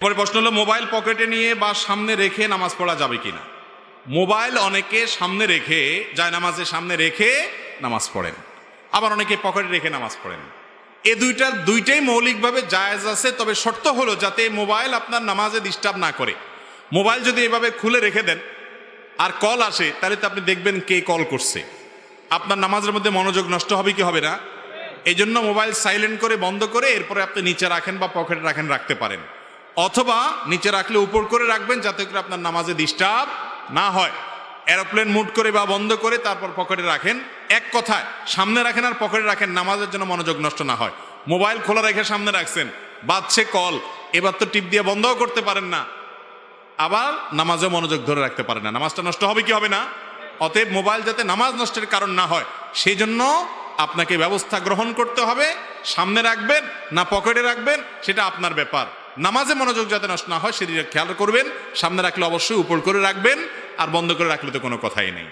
পরে প্রশ্ন হলো, মোবাইল পকেটে নিয়ে বা সামনে রেখে নামাজ পড়া যাবে কিনা। মোবাইল অনেকে সামনে রেখে, যায় নামাজের সামনে রেখে নামাজ পড়েন, আবার অনেকে পকেটে রেখে নামাজ পড়েন। এ দুইটাই মৌলিকভাবে জায়েজ আছে, তবে শর্ত হলো যাতে মোবাইল আপনার নামাজে ডিস্টার্ব না করে। মোবাইল যদি এভাবে খুলে রেখে দেন আর কল আসে, তাহলে তো আপনি দেখবেন কে কল করছে, আপনার নামাজের মধ্যে মনোযোগ নষ্ট হবে কি হবে না। এই জন্য মোবাইল সাইলেন্ট করে বন্ধ করে এরপরে আপনি নিচে রাখেন বা পকেটে রাখেন, রাখতে পারেন, অথবা নিচে রাখলে উপর করে রাখবেন যাতে করে আপনার নামাজে ডিস্টার্ব না হয়। এরোপ্লেন মুড করে বা বন্ধ করে তারপর পকেটে রাখেন। এক কথায় সামনে রাখেন আর পকেটে রাখেন, নামাজের জন্য মনোযোগ নষ্ট না হয়। মোবাইল খোলা রেখে সামনে রাখছেন, বাজছে কল, এবার তো টিপ দিয়ে বন্ধও করতে পারেন না, আবার নামাজে মনোযোগ ধরে রাখতে পারেন না, নামাজটা নষ্ট হবে কি হবে না। অতএব মোবাইল যাতে নামাজ নষ্টের কারণ না হয় সেই জন্য আপনাকে ব্যবস্থা গ্রহণ করতে হবে। সামনে রাখবেন না পকেটে রাখবেন সেটা আপনার ব্যাপার। নামাজে মনোযোগ যাতে নষ্ট না হয় সেদিকে খেয়াল করবেন। সামনে রাখলে অবশ্যই উপর করে রাখবেন, আর বন্ধ করে রাখলে তো কোনো কথাই নেই।